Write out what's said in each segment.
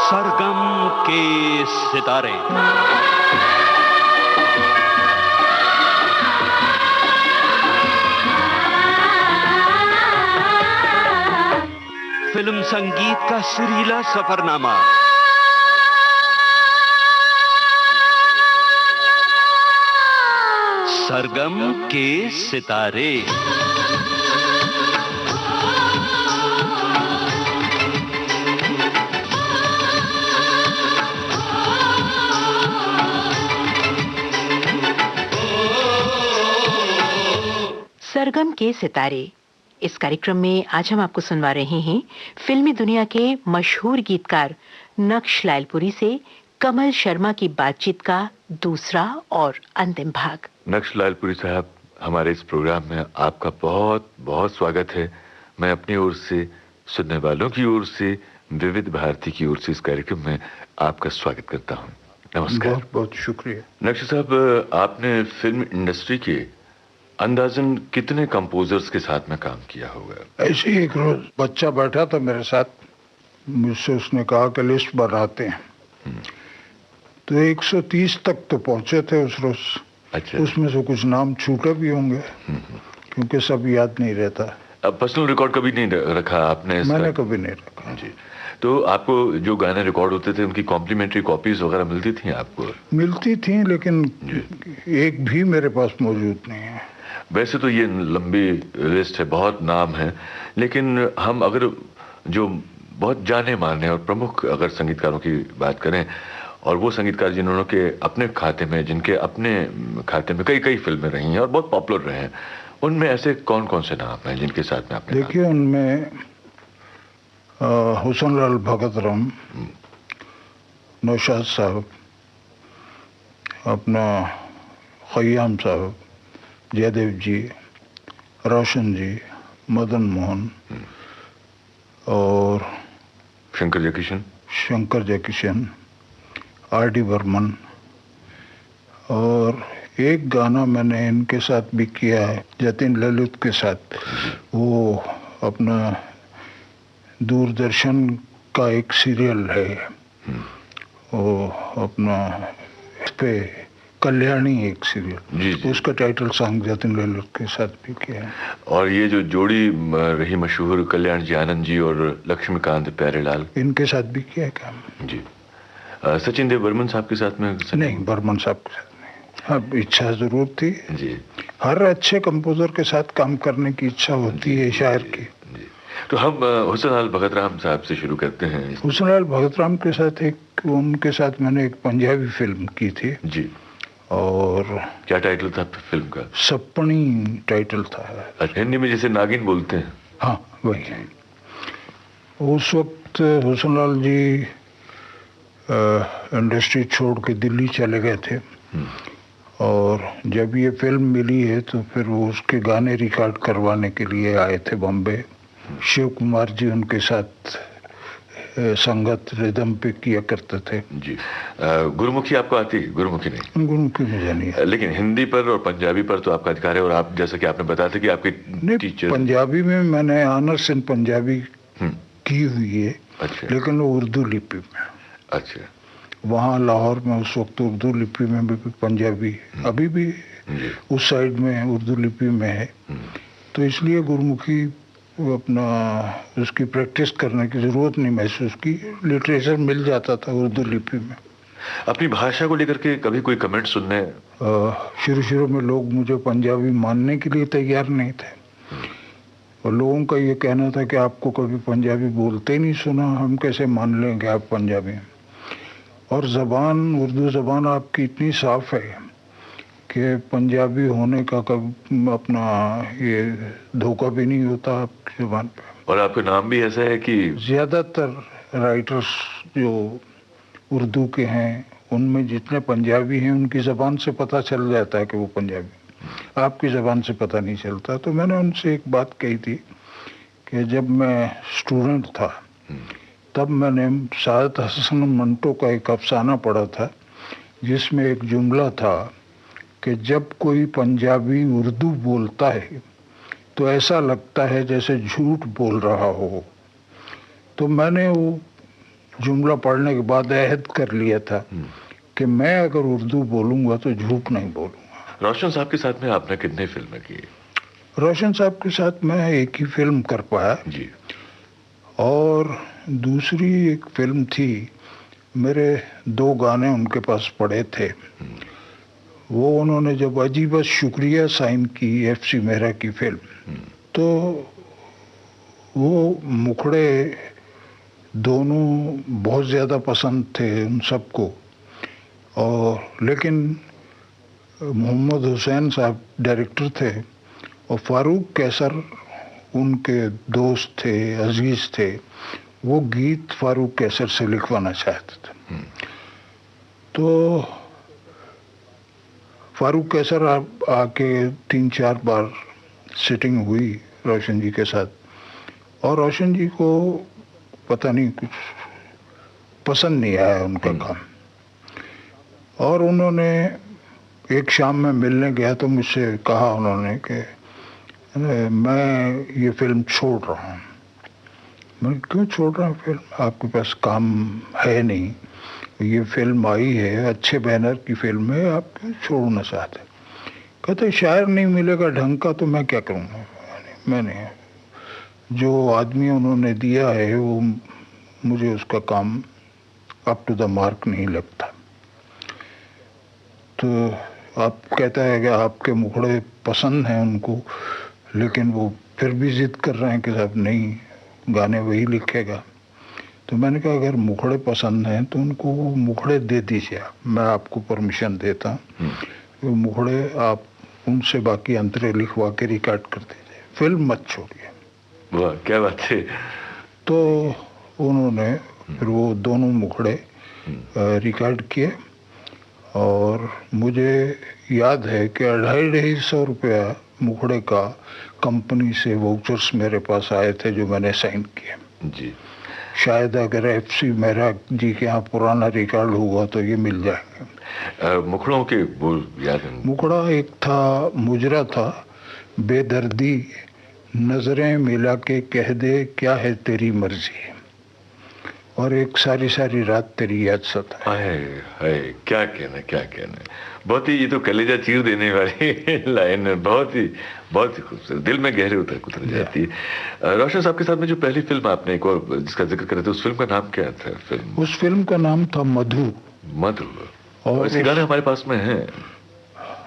सरगम के सितारे। फिल्म संगीत का सुरीला सफरनामा। सरगम के सितारे। सरगम के सितारे इस कार्यक्रम में आज हम आपको सुनवा रहे हैं फिल्मी दुनिया के मशहूर गीतकार नक्श लालपुरी से कमल शर्मा की बातचीत का दूसरा और अंतिम भाग। नक्श लालपुरी साहब, हमारे इस प्रोग्राम में आपका बहुत बहुत स्वागत है। मैं अपनी ओर से, सुनने वालों की ओर से, विविध भारती की ओर से इस कार्यक्रम में आपका स्वागत करता हूँ। नमस्कार। बहुत बहुत शुक्रिया। नक्श साहब, आपने फिल्म इंडस्ट्री के अंदाजन कितने कंपोजर्स के साथ में काम किया होगा? ऐसे ही एक रोज बच्चा बैठा था मेरे साथ, मुझसे उसने कहा कि लिस्ट बनाते हैं। तो 130 तक तो पहुंचे थे उस रोज। अच्छा। उसमें से कुछ नाम छूटे भी होंगे क्योंकि सब याद नहीं रहता। अब पर्सनल रिकॉर्ड कभी नहीं रखा आपने इसका? मैंने कभी नहीं रखा जी। तो आपको जो गाने रिकॉर्ड होते थे उनकी कॉम्प्लीमेंट्री कॉपीज वगैरह मिलती थी आपको? मिलती थी, लेकिन एक भी मेरे पास मौजूद नहीं है। वैसे तो ये लंबी लिस्ट है, बहुत नाम है, लेकिन हम अगर जो बहुत जाने माने और प्रमुख अगर संगीतकारों की बात करें, और वो संगीतकार जिन्होंने के अपने खाते में, जिनके अपने खाते में कई कई फिल्में रही हैं और बहुत पॉपुलर रहे हैं, उनमें ऐसे कौन कौन से नाम हैं जिनके साथ में आपने? देखिए, उनमें हुसनलाल भगतराम, नौशाद साहब, अपना खयाम साहब, जयदेव जी, रोशन जी, मदन मोहन और शंकर जयकिशन, आर.डी. बर्मन। और एक गाना मैंने इनके साथ भी किया है, जतिन ललित के साथ। वो अपना दूरदर्शन का एक सीरियल है, वो अपना इस पे कल्याणी एक सीरियल, उसका टाइटल सॉन्ग जतिन ललित के साथ भी किया है। और ये जो जोड़ी रही मशहूर, कल्याण जी आनंद जी और लक्ष्मीकांत प्यारेलाल, इनके साथ भी किया काम। जी। सचिन देव बर्मन साहब के साथ में? नहीं, बर्मन साहब के साथ नहीं। हाँ, इच्छा जरूर थी जी। हर अच्छे कंपोजर के साथ काम करने की इच्छा होती है शायर की। तो हम हुसनलाल भगतराम साहब से शुरू करते हैं। हुसनलाल भगतराम के साथ उनके साथ मैंने एक पंजाबी फिल्म की थी जी। और क्या टाइटल था फिल्म का? सपनी टाइटल था। अच्छा, हिंदी में जैसे नागिन बोलते हैं। हाँ, वही। उस वक्त हुसनलाल जी इंडस्ट्री छोड़ के दिल्ली चले गए थे, और जब ये फिल्म मिली है तो फिर वो उसके गाने रिकॉर्ड करवाने के लिए आए थे बॉम्बे। शिव कुमार जी उनके साथ संगत रिदम पे किया करते थे। जी। गुरुमुखी आपको आती? गुरुमुखी नहीं? गुरुमुखी मुझे नहीं है। लेकिन हिंदी पर और पंजाबी पर तो आपका अधिकार है, और आप जैसा कि आपने बताया था कि आपके टीचर। पंजाबी में मैंने ऑनर्स इन पंजाबी की हुई है। अच्छा। लेकिन वो उर्दू लिपि में। अच्छा। वहाँ लाहौर में उस वक्त उर्दू लिपि में भी पंजाबी, अभी भी उस साइड में उर्दू लिपि में है, तो इसलिए गुरुमुखी अपना उसकी प्रैक्टिस करने की ज़रूरत नहीं महसूस की। लिटरेचर मिल जाता था उर्दू लिपि में। अपनी भाषा को लेकर के कभी कोई कमेंट सुनने? शुरू में लोग मुझे पंजाबी मानने के लिए तैयार नहीं थे, और लोगों का ये कहना था कि आपको कभी पंजाबी बोलते ही नहीं सुना, हम कैसे मान लेंगे आप पंजाबी। और ज़बान, उर्दू ज़बान आपकी इतनी साफ़ है कि पंजाबी होने का कभी अपना ये धोखा भी नहीं होता आपकी ज़बान पे। और आपका नाम भी ऐसा है कि ज़्यादातर राइटर्स जो उर्दू के हैं, उनमें जितने पंजाबी हैं उनकी ज़बान से पता चल जाता है कि वो पंजाबी, आपकी ज़बान से पता नहीं चलता। तो मैंने उनसे एक बात कही थी कि जब मैं स्टूडेंट था तब मैंने सादत हसन मंटो का एक अफसाना पढ़ा था, जिसमें एक जुमला था कि जब कोई पंजाबी उर्दू बोलता है तो ऐसा लगता है जैसे झूठ बोल रहा हो। तो मैंने वो जुमला पढ़ने के बाद अहद कर लिया था कि मैं अगर उर्दू बोलूंगा तो झूठ नहीं बोलूंगा। रोशन साहब के साथ में आपने कितनी फिल्में की? रोशन साहब के साथ मैं एक ही फिल्म कर पाया जी। और दूसरी एक फिल्म थी, मेरे 2 गाने उनके पास पड़े थे। वो उन्होंने जब अजीब शुक्रिया साइन की एफसी मेहरा की फिल्म, तो वो मुखड़े दोनों बहुत ज़्यादा पसंद थे उन सबको। और लेकिन मोहम्मद हुसैन साहब डायरेक्टर थे और फारूक कैसर उनके दोस्त थे, अजीज थे। वो गीत फारूक कैसर से लिखवाना चाहते थे। तो फारूक कैसर आके 3-4 बार सिटिंग हुई रोशन जी के साथ, और रोशन जी को पता नहीं कुछ पसंद नहीं आया उनका काम। और उन्होंने एक शाम में मिलने गया तो मुझसे कहा उन्होंने कि मैं ये फिल्म छोड़ रहा हूँ। मैं क्यों छोड़ रहा हूँ फिल्म? आपके पास काम है नहीं, ये फिल्म आई है, अच्छे बैनर की फिल्म है, आप क्यों छोड़ना चाहते? कहते शायर नहीं मिलेगा ढंग का तो मैं क्या करूँगा। मैंने जो आदमी उन्होंने दिया है वो मुझे उसका काम अप टू द मार्क नहीं लगता। तो आप कहता है कि आपके मुखड़े पसंद हैं उनको, लेकिन वो फिर भी जिद कर रहे हैं कि साहब नहीं, गाने वही लिखेगा। तो मैंने कहा अगर मुखड़े पसंद हैं तो उनको वो मुखड़े दे दीजिए, मैं आपको परमिशन देता हूँ। वो मुखड़े आप उनसे बाकी अंतरे लिखवा के रिकॉर्ड कर दीजिए, फिल्म मत छोड़िए। वाह क्या बात है। तो उन्होंने फिर वो दोनों मुखड़े रिकॉर्ड किए और मुझे याद है कि 250 रुपया मुखड़े का कंपनी से वाउचर्स मेरे पास आए थे जो मैंने साइन किए। जी। शायद अगर एफसी मेहरा जी के यहाँ पुराना रिकॉर्ड हुआ तो ये मिल जाएंगे। मुखड़ों के वो याद है? मुखड़ा एक था, मुजरा था, बेदर्दी नजरें मिला के कह दे क्या है तेरी मर्जी, और एक सारी सारी रात तेरी याद सता। है क्या कहना, क्या कहना। बहुत ही, ये तो कलेजा चीर देने वाली लाइन है, बहुत ही खूबसूरत, दिल में गहरे उतर जाती है। रोशन साहब के साथ में जो पहली फिल्म आपने एक और जिसका जिक्र कर रहे थे, उस फिल्म का नाम क्या था? उस फिल्म का नाम था मधु। और इसके गाने हमारे पास में हैं।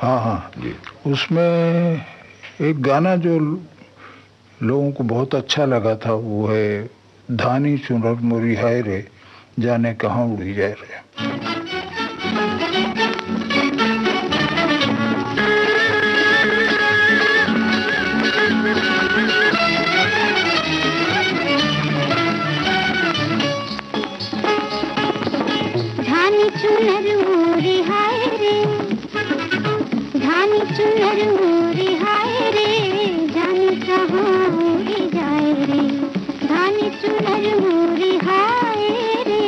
हाँ जी। उसमें एक गाना जो लोगों को बहुत अच्छा लगा था वो है धानी चुनर मोरी हाय रे, जाने कहाँ उड़ी जाए रे। धानी चुनर मोरी हाय रे, धानी चुनर मोरी हाय रे, जाने कहाँ उड़ी जाए रे, धानी चुनर मोरी हाय रे।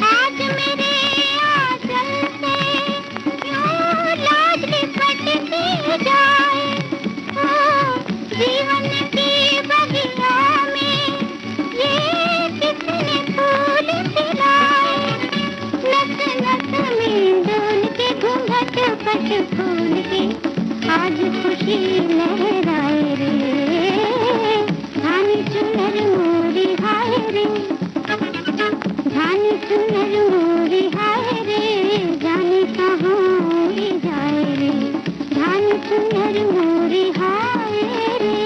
आज मेरे आंचल से क्यों लाज लिपटती जाए, जीवन की बगिया में ये किसने फूल खिलाए, नस नस में डोल के घूंघट पट खोल के आज खुशी लहराए रे, धानी चुनर मोरी हाय रे, धानी चुनर मोरी हाय रे, जाने कहाँ उड़ी जाए रे, धानी चुनर मोरी हाय रे।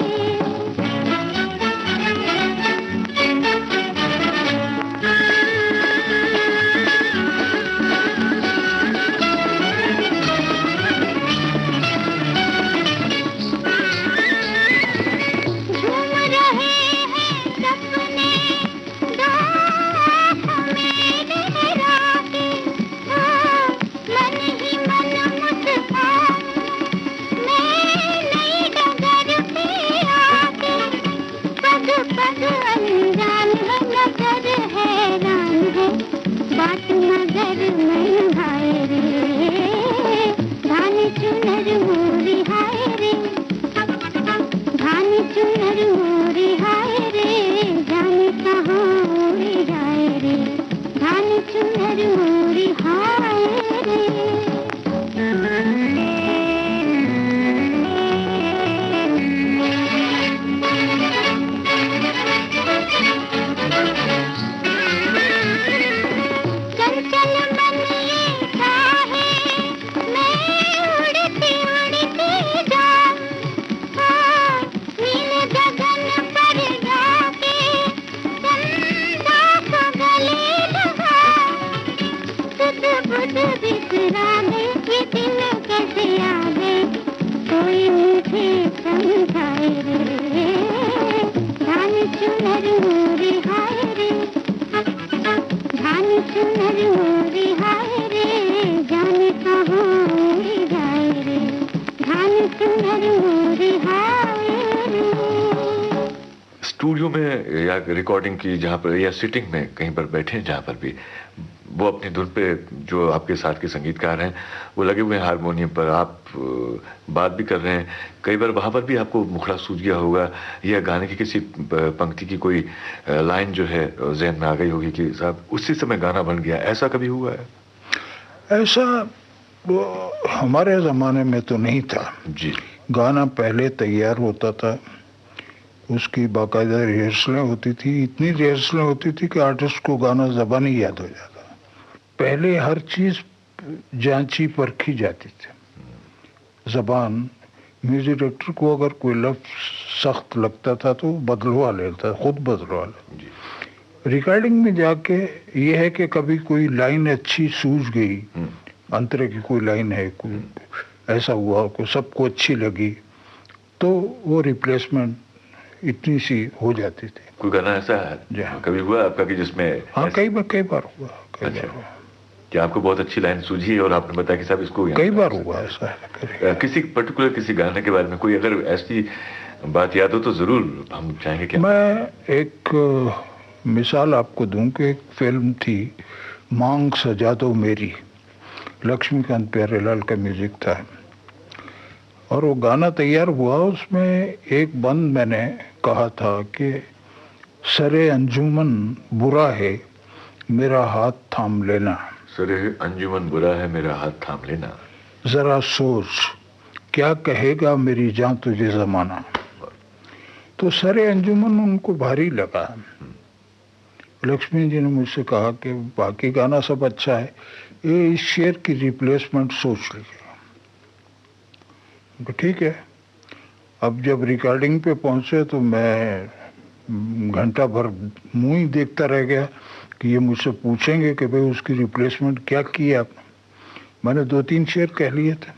तुझ बुझ बिसरा गए, ये दिन कैसे आ गए, कोई मुझे समझाए रे, धान चुनर मोरे हाय रे, धान चुनर मोरे हाय रे, जाने कहाँ उड़ जाए रे, धान चुनर मोरे हाय रे। स्टूडियो में या रिकॉर्डिंग की जहाँ पर या सिटिंग में कहीं पर बैठे हैं, जहाँ पर भी वो अपनी धुन पे जो आपके साथ के संगीतकार हैं वो लगे हुए हैं हारमोनियम पर, आप बात भी कर रहे हैं, कई बार वहाँ पर भी आपको मुखड़ा सूझ गया होगा या गाने की किसी पंक्ति की कोई लाइन जो है जहन में आ गई होगी कि साहब उसी समय गाना बन गया, ऐसा कभी हुआ है? ऐसा हमारे ज़माने में तो नहीं था जी। गाना पहले तैयार होता था, उसकी बाकायदा रिहर्सलें होती थी, इतनी रिहर्सलें होती थी कि आर्टिस्ट को गाना ज़बानी याद हो जाता। पहले हर चीज़ जांची परखी जाती थी। ज़बान, म्यूजिक डायरेक्टर को अगर कोई लफ्ज़ सख्त लगता था तो बदलवा लेता, खुद बदलवा लेता। रिकॉर्डिंग में जाके ये है कि कभी कोई लाइन अच्छी सूझ गई, अंतरे की कोई लाइन है, कोई ऐसा हुआ को सबको अच्छी लगी, तो वो रिप्लेसमेंट इतनी सी हो जाती थी। कोई गाना ऐसा है कभी हुआ आपका कि जिसमें? हाँ, कई बार हुआ। कि आपको बहुत अच्छी लाइन सूझी और आपने बताया कि साहब इसको कई बार हुआ ऐसा है। किसी पर्टिकुलर किसी गाने के बारे में कोई अगर ऐसी बात याद हो तो जरूर हम चाहेंगे कि मैं एक मिसाल आपको दूं कि एक फिल्म थी मांग सजा दो मेरी, लक्ष्मीकांत प्यारेलाल का म्यूजिक था और वो गाना तैयार हुआ, उसमें एक बंद मैंने कहा था कि सरे अंजुमन बुरा है मेरा हाथ थाम लेना, सरे अंजुमन बुरा है मेरा हाथ थाम लेना, जरा सोच क्या कहेगा मेरी जान तुझे जमाना। तो सरे अंजुमन उनको भारी लगा। लक्ष्मी जी ने मुझसे कहा कि बाकी गाना सब अच्छा है, ये इस शेर की रिप्लेसमेंट सोच लीजिए। ठीक है। अब जब रिकॉर्डिंग पे पहुंचे तो मैं घंटा भर मुंह ही देखता रह गया कि ये मुझसे पूछेंगे कि भाई उसकी रिप्लेसमेंट क्या की आपने। मैंने 2-3 शेर कह लिए थे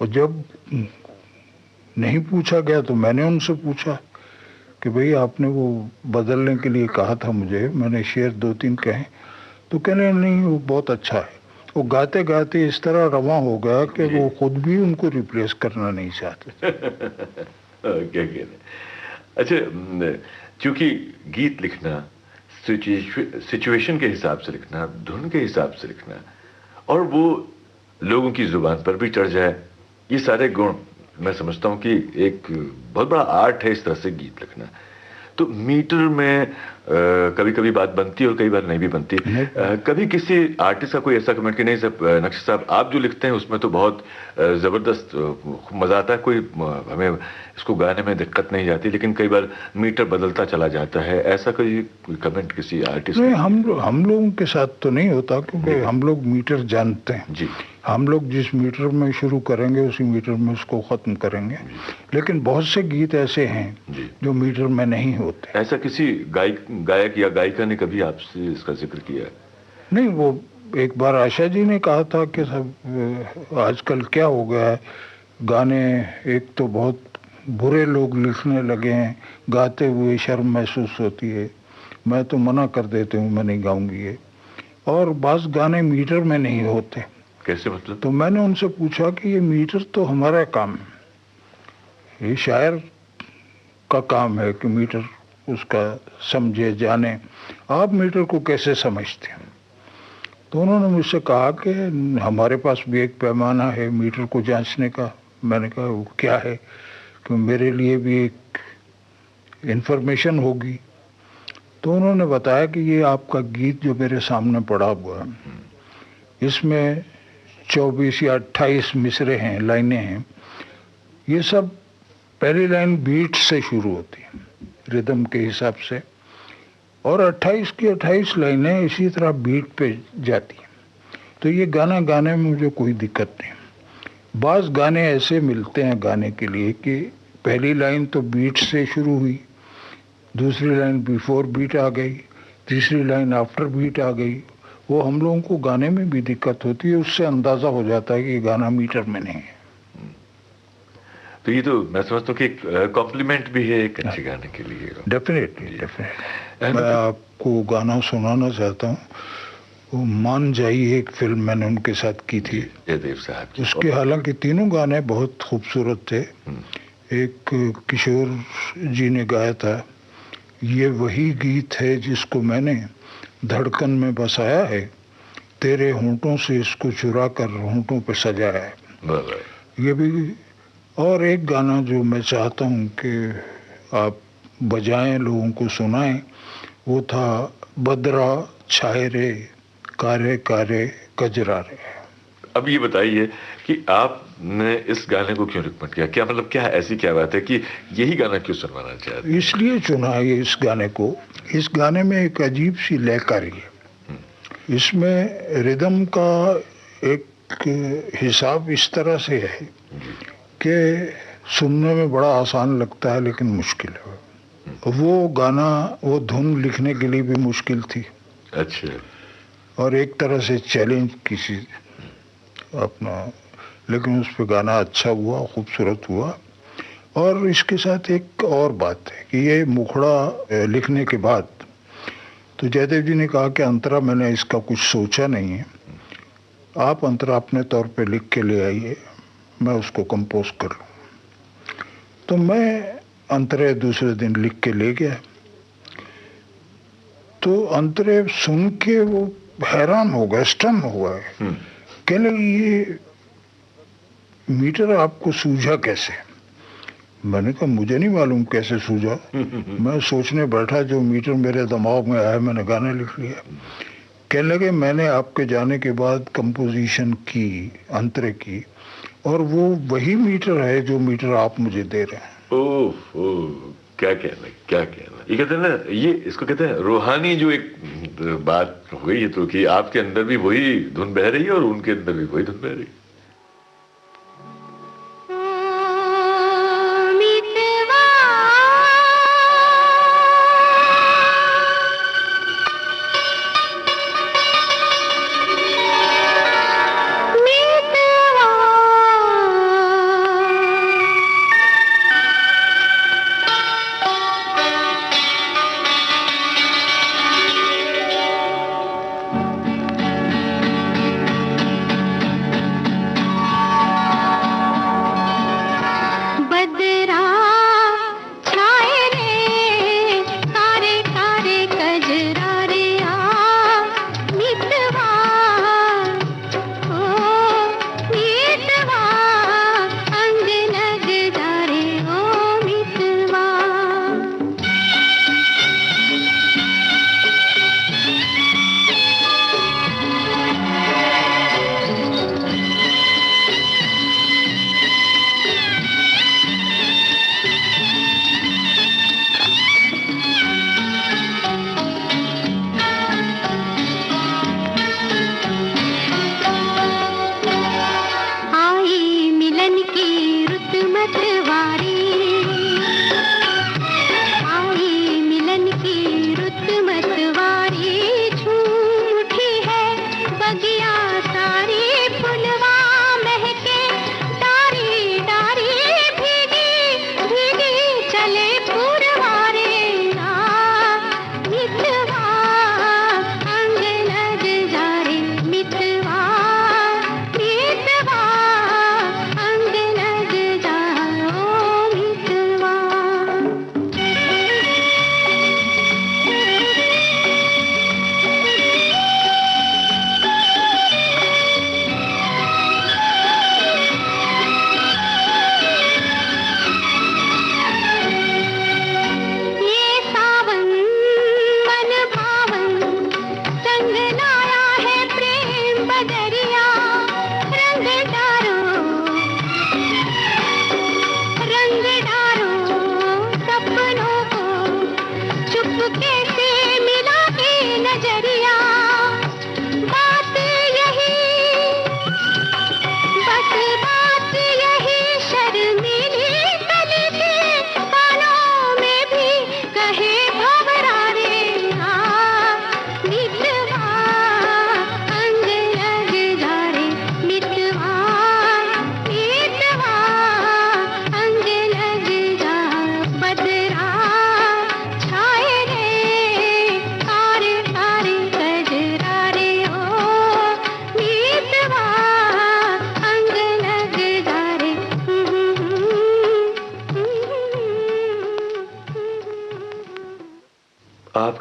और जब नहीं पूछा गया तो मैंने उनसे पूछा कि भाई आपने वो बदलने के लिए कहा था मुझे, मैंने शेर 2-3 कहे, तो कहने नहीं वो बहुत अच्छा है। वो गाते गाते इस तरह रवां हो गया कि वो खुद भी उनको रिप्लेस करना नहीं चाहते। क्या कह रहे? अच्छा, क्योंकि गीत लिखना सिचुएशन के हिसाब से लिखना, धुन के हिसाब से लिखना और वो लोगों की जुबान पर भी चढ़ जाए, ये सारे गुण मैं समझता हूँ कि एक बहुत बड़ा आर्ट है इस तरह से गीत लिखना। तो मीटर में कभी कभी बात बनती है और कई बार नहीं भी बनती। कभी किसी आर्टिस्ट का कोई ऐसा कमेंट कि नहीं साहब नक्श साहब आप जो लिखते हैं उसमें तो बहुत ज़बरदस्त मज़ा आता है, कोई हमें इसको गाने में दिक्कत नहीं जाती, लेकिन कई बार मीटर बदलता चला जाता है, ऐसा कोई कमेंट किसी आर्टिस्ट? नहीं, हम लोगों के साथ तो नहीं होता क्योंकि हम लोग मीटर जानते हैं जी। हम लोग जिस मीटर में शुरू करेंगे उसी मीटर में उसको ख़त्म करेंगे, लेकिन बहुत से गीत ऐसे हैं जो मीटर में नहीं होते। ऐसा किसी गायक या गायिका ने कभी आपसे इसका जिक्र किया है? नहीं, वो एक बार आशा जी ने कहा था कि सब आजकल क्या हो गया है, गाने एक तो बहुत बुरे लोग लिखने लगे हैं, गाते हुए शर्म महसूस होती है, मैं तो मना कर देती हूँ, मैं नहीं गाऊंगी ये, और बास गाने मीटर में नहीं होते। कैसे मतलब? तो मैंने उनसे पूछा कि ये मीटर तो हमारा काम है, ये शायर का काम है कि मीटर उसका समझे जाने, आप मीटर को कैसे समझते हैं? तो उन्होंने मुझसे कहा कि हमारे पास भी एक पैमाना है मीटर को जांचने का। मैंने कहा वो क्या है, कि मेरे लिए भी एक इन्फॉर्मेशन होगी। तो उन्होंने बताया कि ये आपका गीत जो मेरे सामने पड़ा हुआ है, इसमें 24 या 28 मिसरे हैं, लाइनें हैं। ये सब पहली लाइन बीट से शुरू होती है रिदम के हिसाब से, और 28 की 28 लाइनें इसी तरह बीट पे जाती हैं। तो ये गाना गाने में मुझे कोई दिक्कत नहीं। बाज़ गाने ऐसे मिलते हैं गाने के लिए कि पहली लाइन तो बीट से शुरू हुई, दूसरी लाइन बिफोर बीट आ गई, तीसरी लाइन आफ्टर बीट आ गई, वो हम लोगों को गाने में भी दिक्कत होती है, उससे अंदाजा हो जाता है कि गाना मीटर में नहीं है। तो ये तो मैं समझता हूँ कि कॉम्प्लीमेंट भी है एक अच्छे गाने के लिए। Definitely definitely. मैं आपको गाना सुनाना चाहता हूँ, वो मान जाइए, एक फिल्म मैंने उनके साथ की थी, जयदेव साहब की। उसके हालांकि तीनों गाने बहुत खूबसूरत थे। एक किशोर जी ने गाया था, ये वही गीत है जिसको मैंने धड़कन में बसाया है, तेरे होंठों से इसको चुरा कर होंठों पे सजाया है। ये भी। और एक गाना जो मैं चाहता हूँ कि आप बजाएं, लोगों को सुनाएं, वो था बदरा छाए रे कारे कारे कजरा रे। अब ये बताइए कि आपने इस गाने को क्यों रिकमेंड किया? क्या मतलब, क्या ऐसी क्या बात है कि यही गाना क्यों सुनवाना चाहते? इसलिए चुना है इस गाने को, इस गाने में एक अजीब सी लयकारी है। इसमें रिदम का एक हिसाब इस तरह से है कि सुनने में बड़ा आसान लगता है लेकिन मुश्किल है। वो गाना, वो धुन लिखने के लिए भी मुश्किल थी। अच्छा। और एक तरह से चैलेंज किसी अपना, लेकिन उस पर गाना अच्छा हुआ, खूबसूरत हुआ। और इसके साथ एक और बात है कि ये मुखड़ा लिखने के बाद तो जयदेव जी ने कहा कि अंतरा मैंने इसका कुछ सोचा नहीं है, आप अंतरा अपने तौर पे लिख के ले आइए, मैं उसको कंपोज कर लूँ। तो मैं अंतरे दूसरे दिन लिख के ले गया। तो अंतरे सुन के वो हैरान हो गए, स्टन हो गए। कहने लगे ये मीटर आपको सूझा कैसे? मैंने कहा मुझे नहीं मालूम कैसे सूझा, मैं सोचने बैठा, जो मीटर मेरे दिमाग में आया मैंने गाने लिख लिया। कहने लगे मैंने आपके जाने के बाद कंपोजिशन की अंतरे की, और वो वही मीटर है जो मीटर आप मुझे दे रहे हैं। ओह ओह, क्या कहना, क्या कहना। ये कहते हैं ना, ये इसको कहते हैं रूहानी जो एक बात हो गई है, तो कि आपके अंदर भी वही धुन बह रही है और उनके अंदर भी वही धुन बह रही है।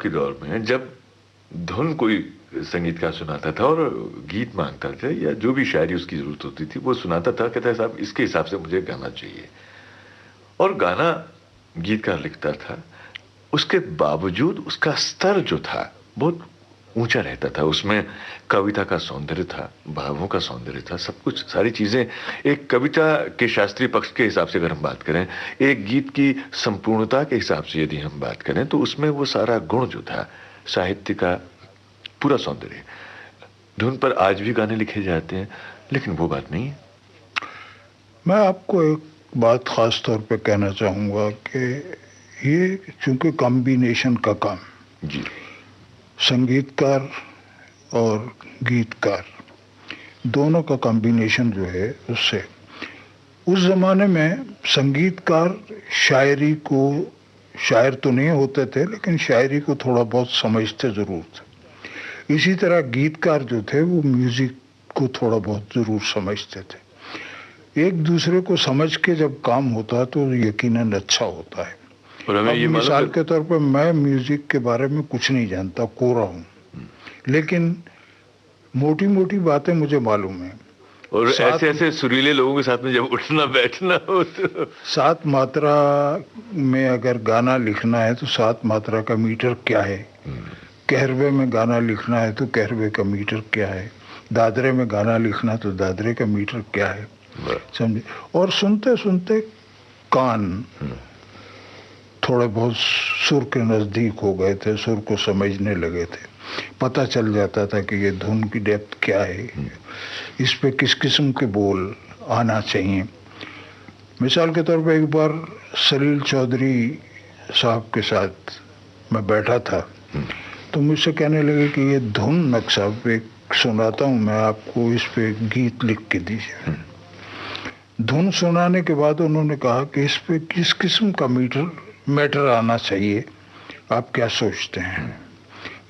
के दौर में जब धुन कोई संगीतकार सुनाता था और गीत मांगता था या जो भी शायरी उसकी जरूरत होती थी वो सुनाता था, कहता है साहब इसके हिसाब से मुझे गाना चाहिए, और गाना गीतकार लिखता था, उसके बावजूद उसका स्तर जो था बहुत ऊंचा रहता था। उसमें कविता का सौंदर्य था, भावों का सौंदर्य था, सब कुछ, सारी चीजें एक कविता के शास्त्रीय पक्ष के हिसाब से अगर हम बात करें, एक गीत की संपूर्णता के हिसाब से यदि हम बात करें, तो उसमें वो सारा गुण जो था, साहित्य का पूरा सौंदर्य। धुन पर आज भी गाने लिखे जाते हैं, लेकिन वो बात नहीं है। मैं आपको एक बात खास तौर पे कहना चाहूँगा कि ये चूंकि कॉम्बिनेशन का काम, जी, संगीतकार और गीतकार दोनों का कॉम्बिनेशन जो है, उससे उस ज़माने में संगीतकार शायरी को, शायर तो नहीं होते थे लेकिन शायरी को थोड़ा बहुत समझते ज़रूर थे। इसी तरह गीतकार जो थे वो म्यूज़िक को थोड़ा बहुत ज़रूर समझते थे। एक दूसरे को समझ के जब काम होता तो यकीनन अच्छा होता है। और हमें ये मिसाल के तौर पर मैं म्यूज़िक के बारे में कुछ नहीं जानता, कोरा हूँ, लेकिन मोटी मोटी बातें मुझे मालूम है। और ऐसे ऐसे सुरीले लोगों के साथ में जब उठना बैठना हो तो 7 मात्रा में अगर गाना लिखना है तो 7 मात्रा का मीटर क्या है, कहरवे में गाना लिखना है तो कहरवे का मीटर क्या है, दादरे में गाना लिखना तो दादरे का मीटर क्या है, समझे। और सुनते सुनते कान थोड़े बहुत सुर के नज़दीक हो गए थे, सुर को समझने लगे थे, पता चल जाता था कि ये धुन की डेप्थ क्या है, इस पे किस किस्म के बोल आना चाहिए। मिसाल के तौर पे एक बार सलील चौधरी साहब के साथ मैं बैठा था, तो मुझसे कहने लगे कि ये धुन नक्शा एक सुनाता हूँ मैं आपको, इस पे गीत लिख के दीजिए। धुन सुनाने के बाद उन्होंने कहा कि इस पे किस किस्म का मैटर आना चाहिए, आप क्या सोचते हैं।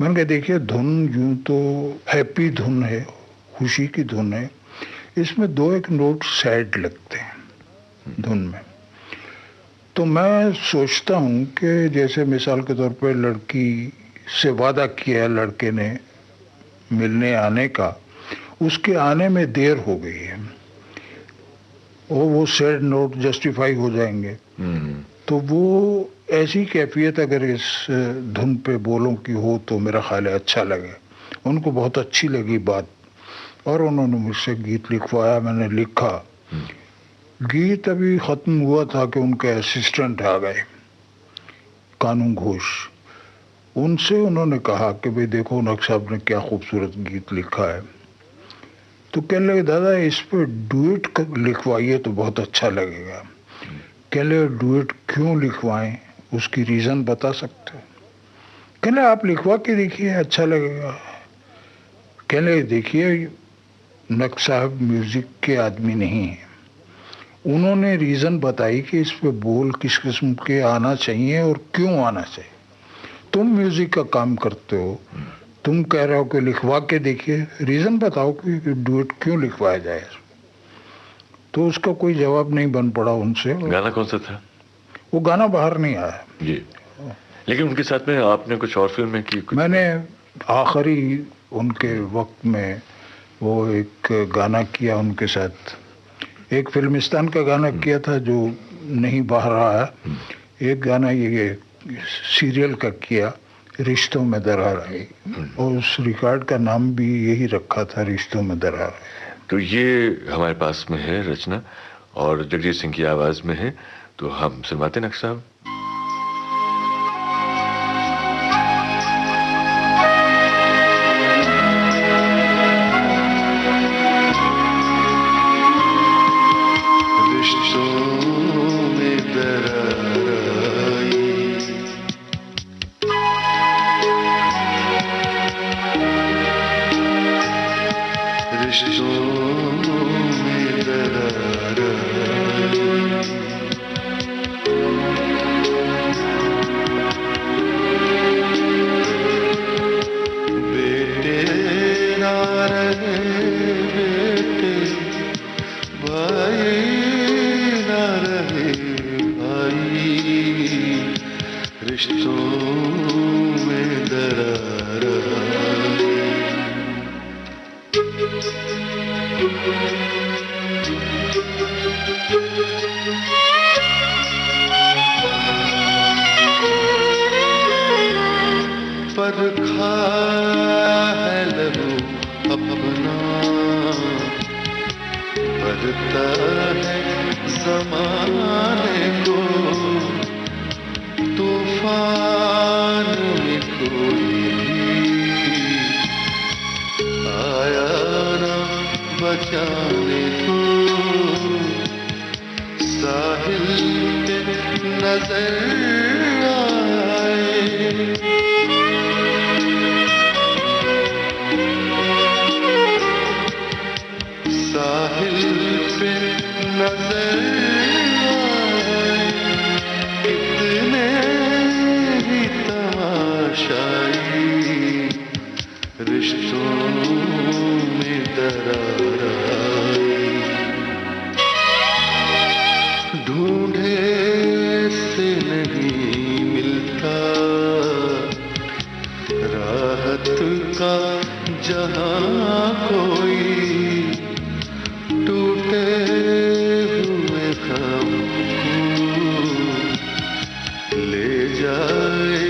मैंने कहा देखिए धुन यूं तो हैप्पी धुन है, खुशी की धुन है, इसमें 2-1 नोट सैड लगते हैं धुन में। तो मैं सोचता हूँ कि जैसे मिसाल के तौर पर लड़की से वादा किया लड़के ने मिलने आने का, उसके आने में देर हो गई है, वो सैड नोट जस्टिफाई हो जाएंगे। तो वो ऐसी कैफियत अगर इस धुन पे बोलों की हो तो मेरा ख्याल है अच्छा लगे। उनको बहुत अच्छी लगी बात और उन्होंने मुझसे गीत लिखवाया, मैंने लिखा। गीत अभी ख़त्म हुआ था कि उनके असिस्टेंट आ गए, कानून घोष। उनसे उन्होंने कहा कि भाई देखो नक्श साहब ने क्या खूबसूरत गीत लिखा है। तो कहने लगे दादा इस पे डुएट लिखवाइए तो बहुत अच्छा लगेगा। कहने लगे डुएट क्यों लिखवाएं, उसकी रीज़न बता सकते हो? कहने आप लिखवा के देखिए अच्छा लगेगा। कहने देखिए नक्श साहब म्यूज़िक के आदमी नहीं हैं, उन्होंने रीज़न बताई कि इस पे बोल किस किस्म के आना चाहिए और क्यों आना चाहिए। तुम म्यूज़िक का काम करते हो, तुम कह रहे हो कि लिखवा के देखिए, रीज़न बताओ कि डुएट क्यों लिखवाया जाए। तो उसका कोई जवाब नहीं बन पड़ा उनसे। गाना कौन सा था? वो गाना बाहर नहीं आया जी, लेकिन उनके साथ में आपने कुछ और फिल्में की? मैंने आखिरी उनके वक्त में वो एक गाना किया उनके साथ, एक फिल्मिस्तान का गाना किया था जो नहीं बाहर आया। एक गाना ये सीरियल का किया, रिश्तों में दरार आई, और उस रिकॉर्ड का नाम भी यही रखा था, रिश्तों में दरार आई। तो ये हमारे पास में है रचना और जगजीत सिंह की आवाज में है, तो हम सुनवाते नक्श साहब। रिश्तों में परखा है लहू अपना, बरता है ज़माने को, तूफान में कोई भी आया ना बचाने को, साहिल पे नजर आए, साहिल पे नजर आए, कितने ही तमाशाई रिश्तों में दरार आई, ढूंढे से नहीं मिलता राहत का जहां कोई, टूटे हुए ख्वाब को ले जाए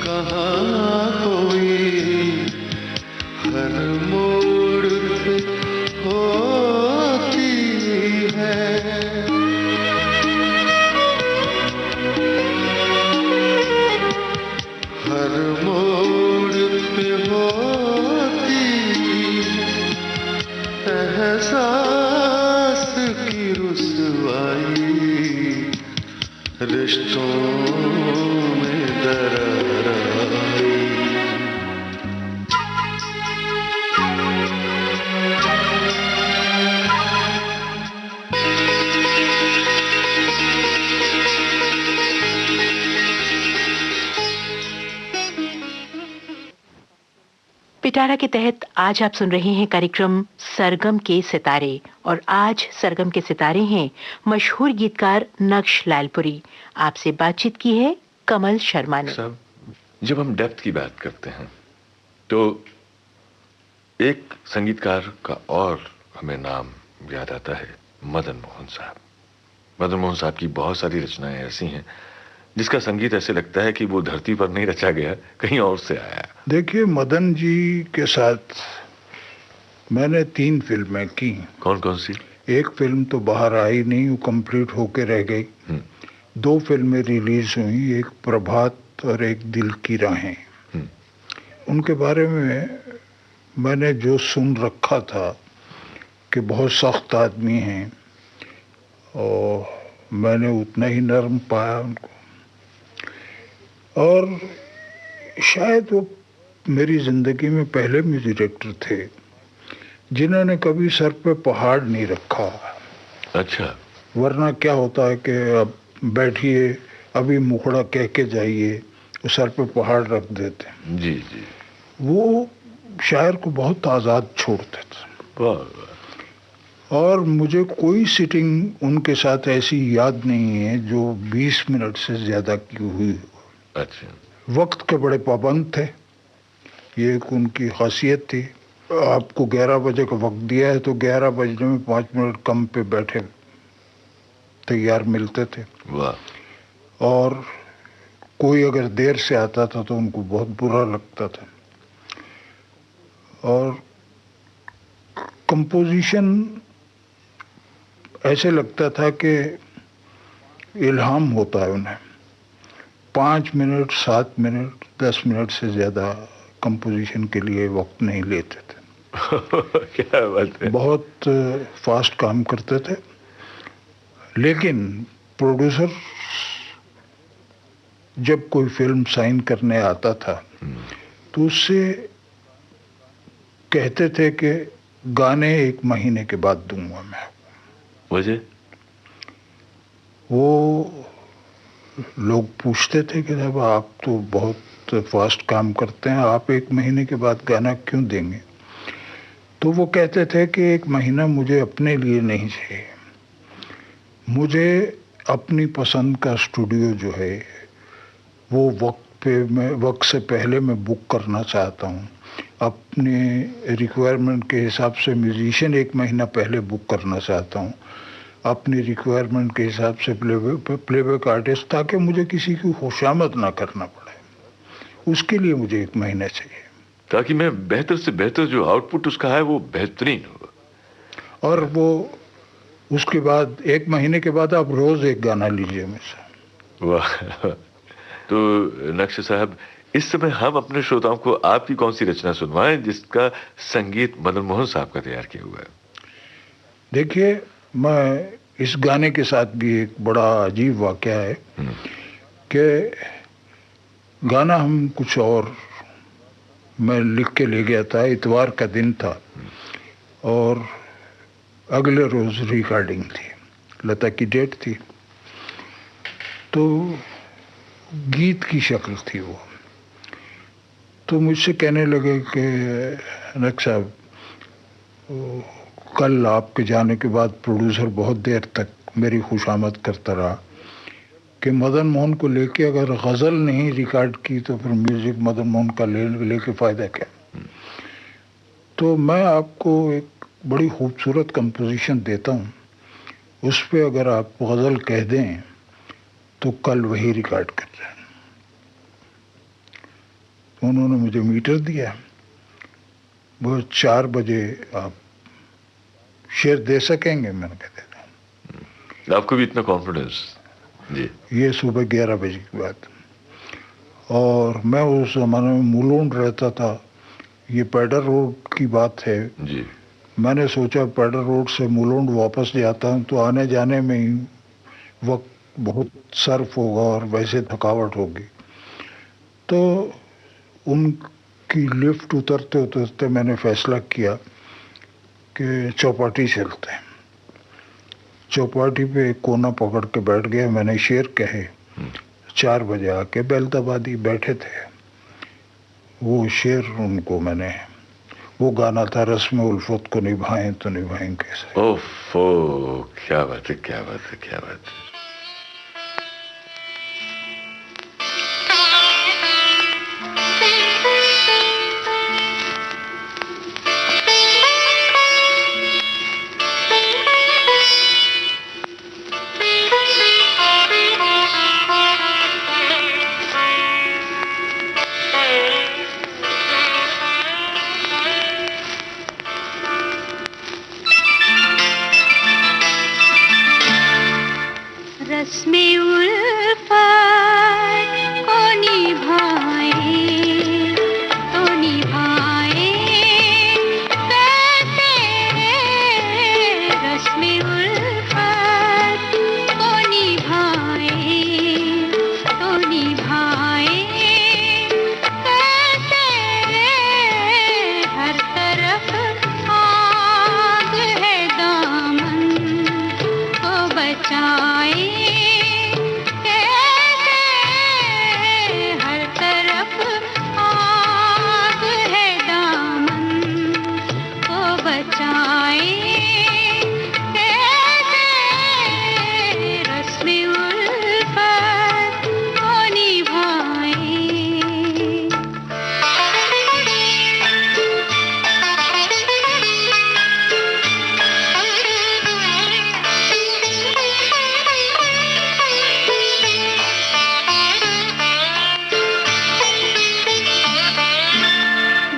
कहाँ कोई, हर मोड़ पे होती है, हर मोड़ पे होती एहसास की रुसवाई, रिश्तों में दरार आई। पिटारा के तहत आज आप सुन रहे हैं कार्यक्रम सरगम के सितारे, और आज सरगम के सितारे हैं मशहूर गीतकार नक्श लालपुरी। आपसे बातचीत की है कमल शर्मा ने। साहब, जब हम डेप्थ की बात करते हैं तो एक संगीतकार का और हमें नाम याद आता है, मदन मोहन साहब। मदन मोहन साहब की बहुत सारी रचनाएं ऐसी हैं जिसका संगीत ऐसे लगता है कि वो धरती पर नहीं रचा गया, कहीं और से आया। देखिए, मदन जी के साथ मैंने 3 फिल्में की। कौन कौन सी? एक फिल्म तो बाहर आई नहीं, वो कंप्लीट होके रह गई। 2 फिल्में रिलीज हुई, एक प्रभात और एक दिल की राहें। उनके बारे में मैंने जो सुन रखा था कि बहुत सख्त आदमी हैं, और मैंने उतना ही नर्म पाया उनको, और शायद वो मेरी ज़िंदगी में पहले म्यूजिक डायरेक्टर थे जिन्होंने कभी सर पे पहाड़ नहीं रखा। अच्छा। वरना क्या होता है कि अब बैठिए, अभी मुखड़ा कह के जाइए, तो सर पे पहाड़ रख देते हैं। जी जी। वो शायर को बहुत आज़ाद छोड़ते थे। वाह वाह। और मुझे कोई सिटिंग उनके साथ ऐसी याद नहीं है जो 20 मिनट से ज़्यादा की हुई हो। अच्छा। वक्त के बड़े पाबंद थे, ये एक उनकी खासियत थी। आपको 11 बजे का वक्त दिया है तो 11 बजने में 5 मिनट कम पे बैठे तैयार मिलते थे। वाह। और कोई अगर देर से आता था तो उनको बहुत बुरा लगता था। और कंपोजिशन ऐसे लगता था कि इल्हाम होता है उन्हें। 5 मिनट, 7 मिनट, 10 मिनट से ज़्यादा कंपोजिशन के लिए वक्त नहीं लेते थे। क्या बात है। बहुत फास्ट काम करते थे। लेकिन प्रोड्यूसर जब कोई फिल्म साइन करने आता था तो उससे कहते थे कि गाने 1 महीने के बाद दूंगा मैं। वजह? वो लोग पूछते थे कि साहब आप तो बहुत फास्ट काम करते हैं, आप 1 महीने के बाद गाना क्यों देंगे? तो वो कहते थे कि 1 महीना मुझे अपने लिए नहीं चाहिए, मुझे अपनी पसंद का स्टूडियो जो है वो वक्त से पहले मैं बुक करना चाहता हूँ, अपने रिक्वायरमेंट के हिसाब से म्यूजिशियन 1 महीना पहले बुक करना चाहता हूँ, अपनी रिक्वायरमेंट के हिसाब से प्लेबैक आर्टिस्ट, ताकि मुझे किसी की खुशामद ना करना पड़े। उसके लिए मुझे 1 महीना चाहिए, ताकि मैं बेहतर से बेहतर जो आउटपुट उसका है वो बेहतरीन हो। और वो उसके बाद 1 महीने के बाद आप रोज एक गाना लीजिए मुझसे। वाह। तो नक्श साहब, इस समय हम अपने श्रोताओं को आपकी कौन सी रचना सुनवाएं जिसका संगीत मदन मोहन साहब का तैयार किया हुआ है? देखिए, मैं इस गाने के साथ भी एक बड़ा अजीब वाकया है कि गाना हम कुछ और, मैं लिख के ले गया था, इतवार का दिन था और अगले रोज रिकॉर्डिंग थी, लता की डेट थी। तो गीत की शक्ल थी वो। तो मुझसे कहने लगे कि नक्श साहब, कल आपके जाने के बाद प्रोड्यूसर बहुत देर तक मेरी खुशामद करता रहा कि मदन मोहन को लेके अगर गज़ल नहीं रिकॉर्ड की तो फिर म्यूज़िक मदन मोहन का लेके फ़ायदा क्या। तो मैं आपको एक बड़ी खूबसूरत कंपोजिशन देता हूँ, उस पर अगर आप गज़ल कह दें तो कल वही रिकॉर्ड कर जाए। उन्होंने मुझे मीटर दिया, वो 4 बजे आप शेर दे सकेंगे? मैंने कह देता। आपको भी इतना कॉन्फिडेंस? जी। ये सुबह 11 बजे की बात। और मैं उस ज़माने में मुलुंड रहता था, ये पैडर रोड की बात है जी। मैंने सोचा पैडर रोड से मुलुंड वापस जाता हूँ तो आने जाने में ही वक्त बहुत सर्फ होगा और वैसे थकावट होगी। तो उनकी लिफ्ट उतरते उतरते मैंने फैसला किया कि चौपाटी चलते हैं। चौपाटी पे एक कोना पकड़ के बैठ गया, मैंने शेर कहे। 4 बजे आके बैलदाबादी बैठे थे, वो शेर उनको मैंने, वो गाना था रस्म उल्फत को निभाएं तो निभाएं कैसे। ओफो, क्या बात है, क्या बात है, क्या बात है। रस्में उल्फत को निभाए तो निभाए कैसे, रस्में उल्फत को निभाए तो निभाए कैसे, हर तरफ आग है दामन को बचाए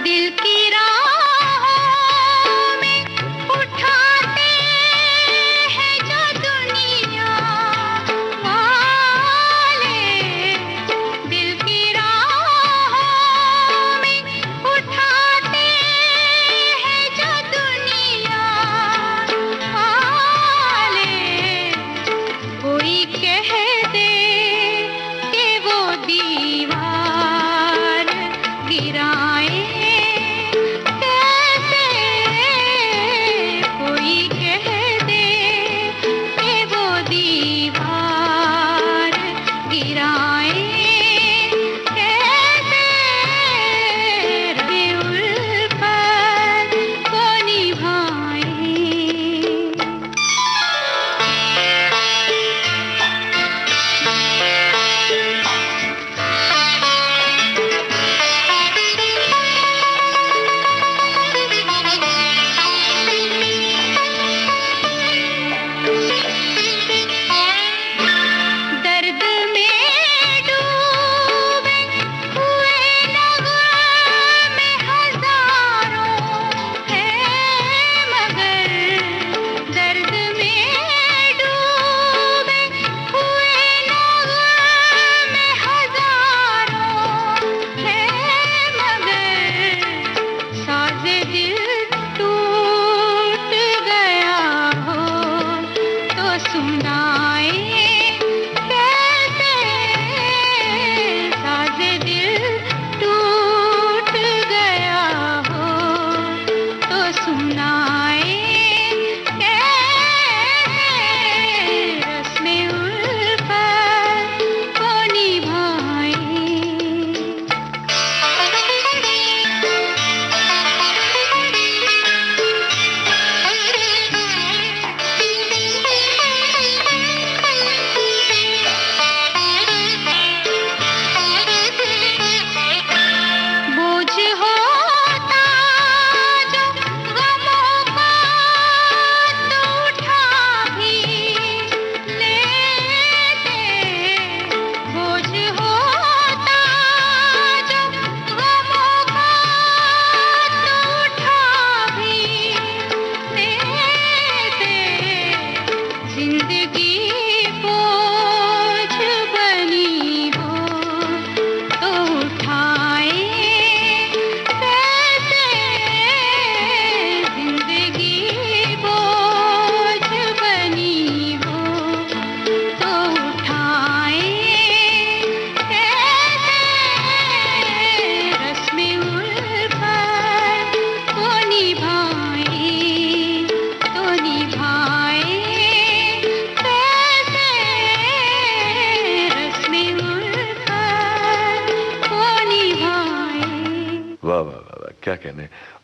दिल की राहों में उठ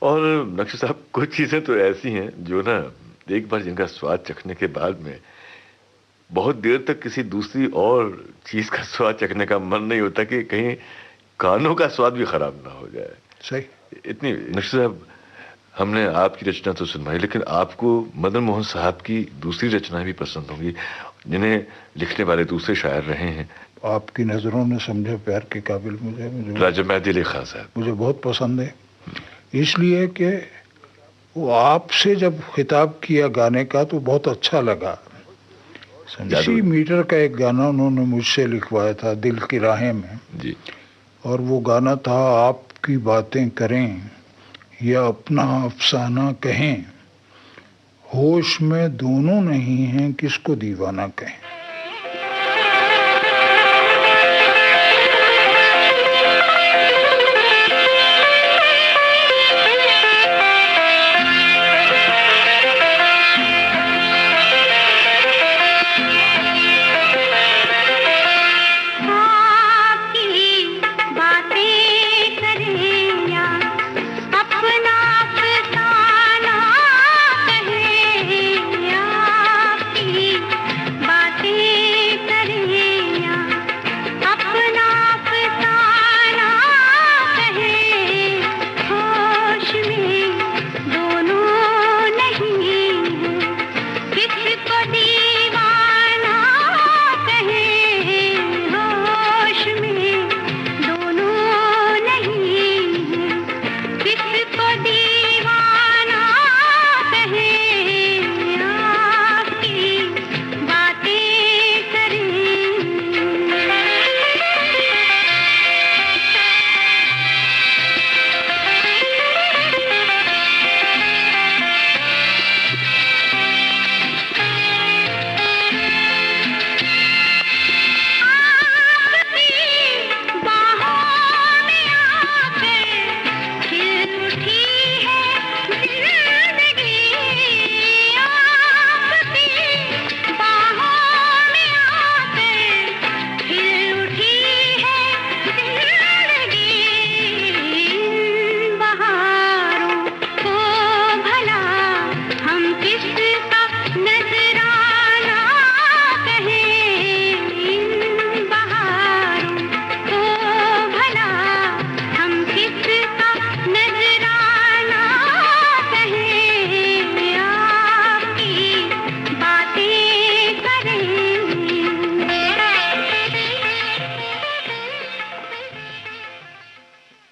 और नक्श साहब, कुछ चीजें तो ऐसी हैं जो ना एक बार जिनका स्वाद चखने के बाद में बहुत देर तक किसी दूसरी और चीज का स्वाद चखने का मन नहीं होता कि कहीं कानों का स्वाद भी खराब ना हो जाए। सही। इतनी नक्श साहब, हमने आपकी रचना तो सुनवाई, लेकिन आपको मदन मोहन साहब की दूसरी रचनाएं भी पसंद होंगी, जिन्हें लिखने वाले दूसरे शायर रहे हैं। आपकी नजरों ने समझा प्यार के काबिल मुझे राजा मेहदी अली खान साहब मुझे बहुत पसंद है, इसलिए कि वो आपसे जब खिताब किया गाने का तो बहुत अच्छा लगा। इसी मीटर का एक गाना उन्होंने मुझसे लिखवाया था, दिल की राहें में जी, और वो गाना था, आपकी बातें करें या अपना अफसाना कहें, होश में दोनों नहीं हैं, किसको दीवाना कहें।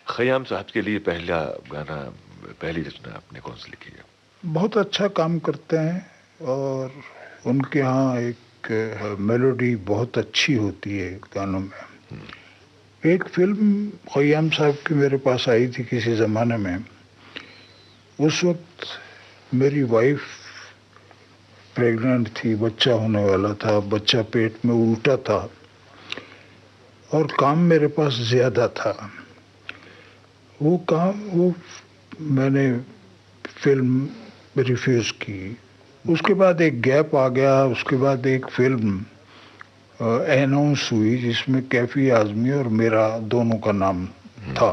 खयाम साहब के लिए पहला गाना, पहली रचना आपने कौन सी लिखी है? बहुत अच्छा काम करते हैं और उनके यहाँ एक मेलोडी बहुत अच्छी होती है गानों में। एक फिल्म खयाम साहब की मेरे पास आई थी किसी ज़माने में। उस वक्त मेरी वाइफ प्रेग्नेंट थी, बच्चा होने वाला था, बच्चा पेट में उल्टा था और काम मेरे पास ज़्यादा था। वो मैंने फिल्म रिफ्यूज़ की। उसके बाद एक गैप आ गया। उसके बाद एक फिल्म अनाउंस हुई जिसमें कैफी आज़मी और मेरा दोनों का नाम था,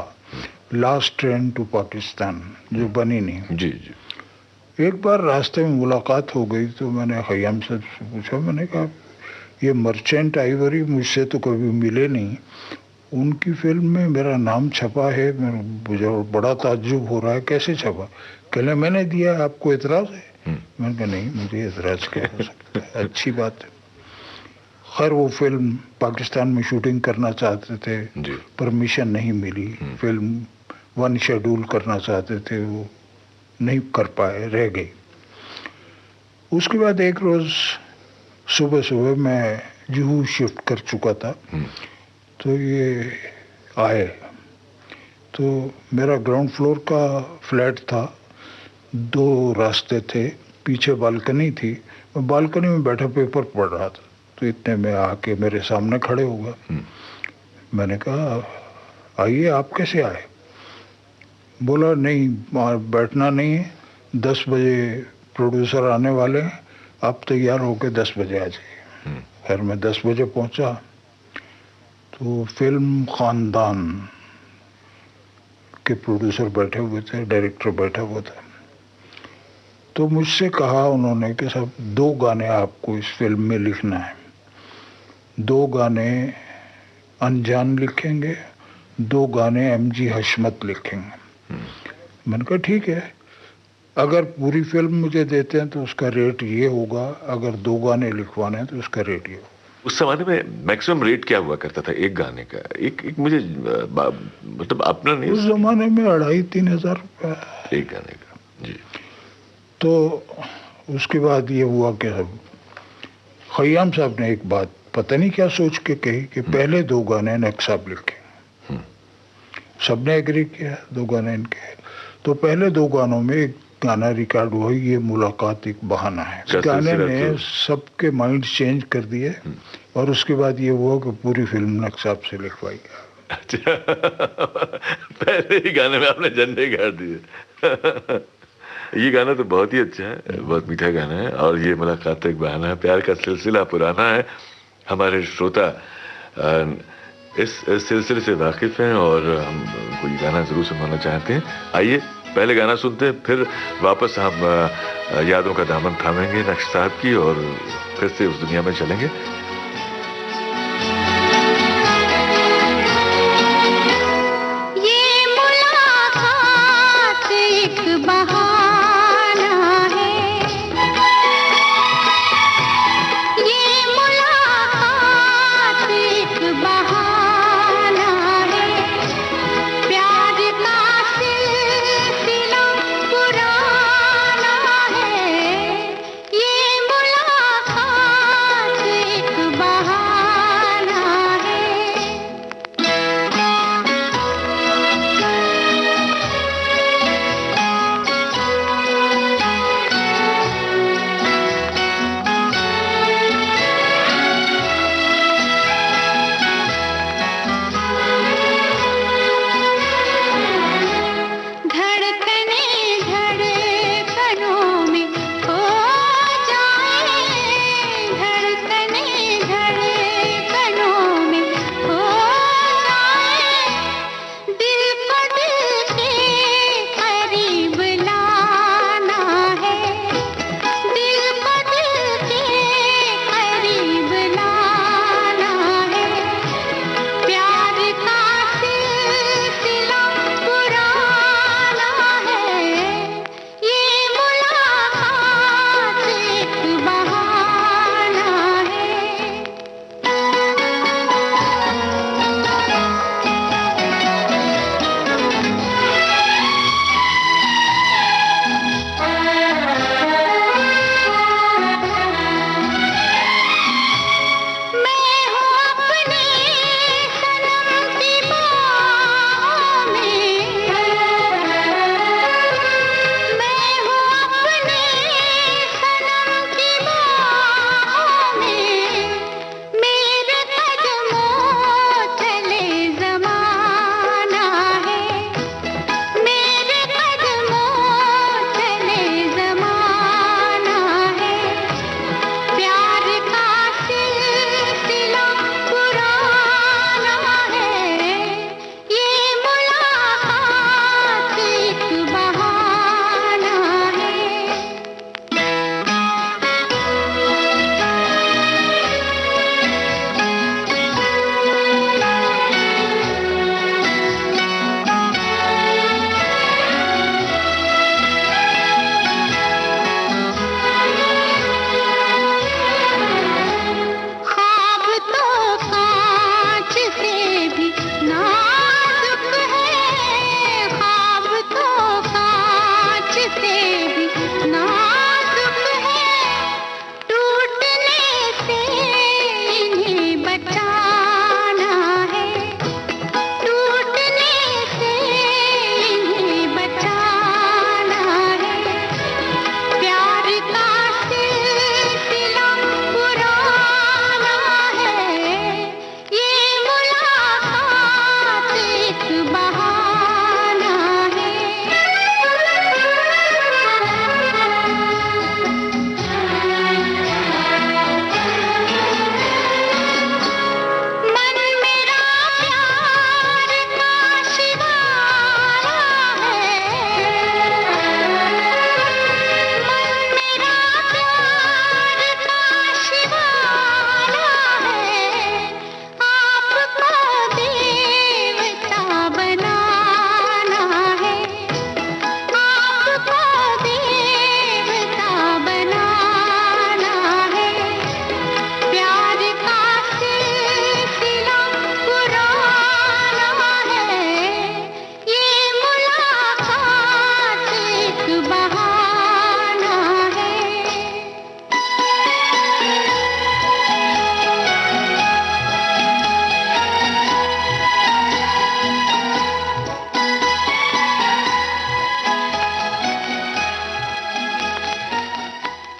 लास्ट ट्रेन टू पाकिस्तान, जो बनी नहीं। जी जी। एक बार रास्ते में मुलाकात हो गई तो मैंने खयाम से पूछा, मैंने कहा ये मर्चेंट आइवरी मुझसे तो कभी मिले नहीं, उनकी फिल्म में मेरा नाम छपा है, मुझे बड़ा ताज्जुब हो रहा है, कैसे छपा? कहले मैंने दिया, आपको एतराज़ है? मैंने कहा नहीं, मुझे एतराज़ क्या हो सकता है, अच्छी बात है। खैर वो फिल्म पाकिस्तान में शूटिंग करना चाहते थे, परमिशन नहीं मिली। फिल्म 1 शेड्यूल करना चाहते थे, वो नहीं कर पाए, रह गई। उसके बाद एक रोज़ सुबह सुबह मैं जुहू शिफ्ट कर चुका था, तो ये आए। तो मेरा ग्राउंड फ्लोर का फ्लैट था, 2 रास्ते थे, पीछे बालकनी थी। मैं बालकनी में बैठा पेपर पढ़ रहा था, तो इतने में आके मेरे सामने खड़े हो गए। मैंने कहा आइए, आप कैसे आए? बोला नहीं, बैठना नहीं है, 10 बजे प्रोड्यूसर आने वाले हैं, आप तैयार होकर 10 बजे आ जाइए। खैर मैं 10 बजे पहुंचा तो फिल्म खानदान उसके प्रोड्यूसर बैठे हुए थे, डायरेक्टर बैठा हुआ था। तो मुझसे कहा उन्होंने कि साहब 2 गाने आपको इस फिल्म में लिखना है, 2 गाने अनजान लिखेंगे, 2 गाने एमजी हशमत लिखेंगे। मैंने कहा ठीक है, अगर पूरी फिल्म मुझे देते हैं तो उसका रेट ये होगा, अगर 2 गाने लिखवाने हैं तो उसका रेट ये होगा। उस जमाने में मैक्सिमम रेट क्या हुआ करता था एक गाने का? एक मुझे मतलब अपना नहीं, उस जमाने में 2,500-3 हजार रुपया एक गाने का जी। तो उसके बाद ये हुआ कि सब खयाम साहब ने एक बात पता नहीं क्या सोच के कही कि पहले 2 गाने नक्श साहब लिखे। सबने एग्री किया, 2 गाने इनके। तो पहले 2 गानों में एक गाना रिकॉर्ड हुआ, ये मुलाकात एक बहाना है। इस गाने ने सबके माइंड चेंज कर दिए और उसके बाद ये हुआ कि पूरी फिल्म नक्श साहब से लिखवाई गया। अच्छा पहले ही गाने में आपने झंडे गाड़ दिए। ये गाना तो बहुत ही अच्छा है, बहुत मीठा गाना है और ये मुलाकात एक बहाना है, प्यार का सिलसिला पुराना है। हमारे श्रोता इस सिलसिले से वाकिफ हैं और हम कोई गाना जरूर सुनवाना चाहते हैं। आइए पहले गाना सुनते हैं, फिर वापस हम यादों का दामन थामेंगे नक्श साहब की और फिर से उस दुनिया में चलेंगे। ये मुलाकात एक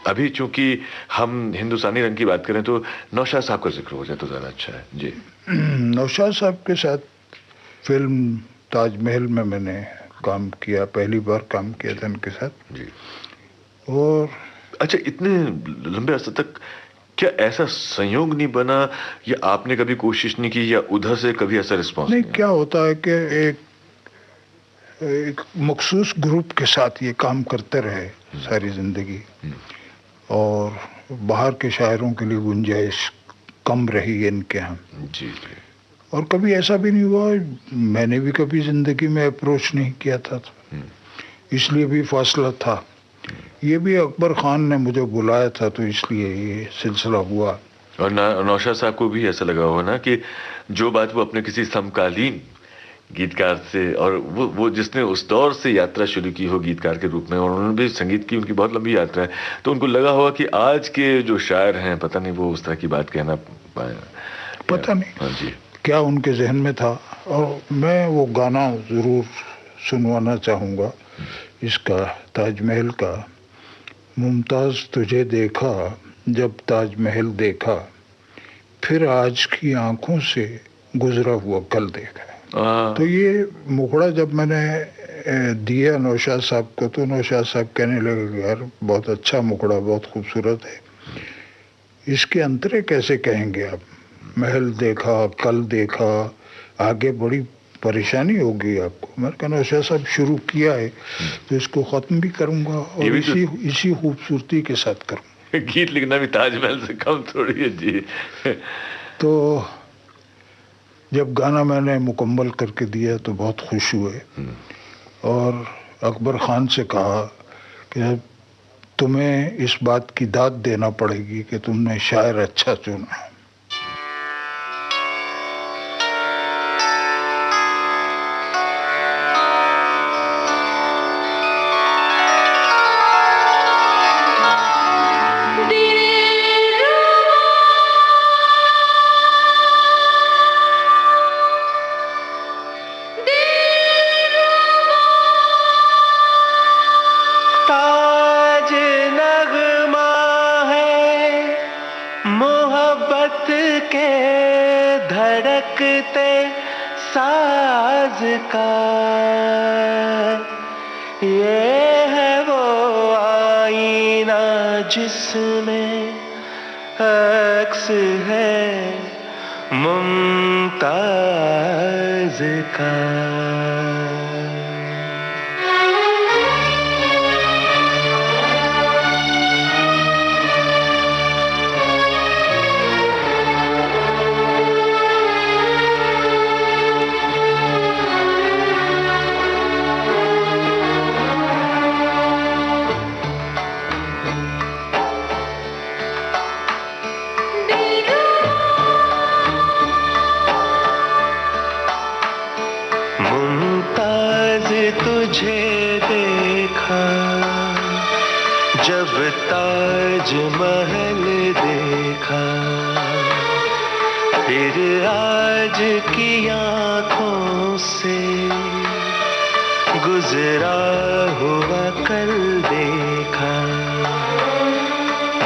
अभी चूंकि हम हिंदुस्तानी रंग की बात करें तो नौशाद साहब का जिक्र हो जाए तो ज्यादा अच्छा है जी। नौशाद साहब के साथ फिल्म ताजमहल में मैंने काम किया, पहली बार काम किया था उनके साथ जी। और अच्छा, इतने लंबे अरसे तक क्या ऐसा संयोग नहीं बना, या आपने कभी कोशिश नहीं की, या उधर से कभी ऐसा रिस्पॉन्स नहीं, नहीं क्या होता है कि एक मखसूस ग्रुप के साथ ये काम करते रहे सारी जिंदगी, और बाहर के शायरों के लिए गुंजाइश कम रही इनके यहाँ। जी जी। और कभी ऐसा भी नहीं हुआ, मैंने भी कभी जिंदगी में अप्रोच नहीं किया था, तो इसलिए भी फासला था। ये भी अकबर खान ने मुझे बुलाया था तो इसलिए ये सिलसिला हुआ। और नौशाद साहब को भी ऐसा लगा होगा ना कि जो बात वो अपने किसी समकालीन गीतकार से, और वो जिसने उस दौर से यात्रा शुरू की हो गीतकार के रूप में, और उन्होंने भी संगीत की उनकी बहुत लंबी यात्रा है, तो उनको लगा होगा कि आज के जो शायर हैं पता नहीं वो उस तरह की बात कहना पाए। पता नहीं हाँ जी। क्या उनके जहन में था। और मैं वो गाना जरूर सुनवाना चाहूँगा इसका, ताजमहल का। मुमताज तुझे देखा जब ताजमहल देखा, फिर आज की आंखों से गुजरा हुआ कल देखा। तो ये मुखड़ा जब मैंने दिया नौशाद साहब को तो नौशाद साहब कहने लगे यार बहुत अच्छा मुखड़ा, बहुत खूबसूरत है, इसके अंतरे कैसे कहेंगे आप? महल देखा, कल देखा, आगे बड़ी परेशानी होगी आपको। मैंने कहा नौशाद साहब शुरू किया है तो इसको ख़त्म भी करूँगा, और इसी खूबसूरती के साथ करूँगा। गीत लिखना भी ताजमहल से कम थोड़ी है जी। तो जब गाना मैंने मुकम्मल करके दिया तो बहुत खुश हुए, और अकबर खान से कहा कि तुम्हें इस बात की दाद देना पड़ेगी कि तुमने शायर अच्छा चुना। साज का ये है वो आईना जिसमें अक्स है मुमताज का। तुझे देखा जब ताजमहल देखा, फिर आज की आँखों से गुजरा हुआ कल देखा।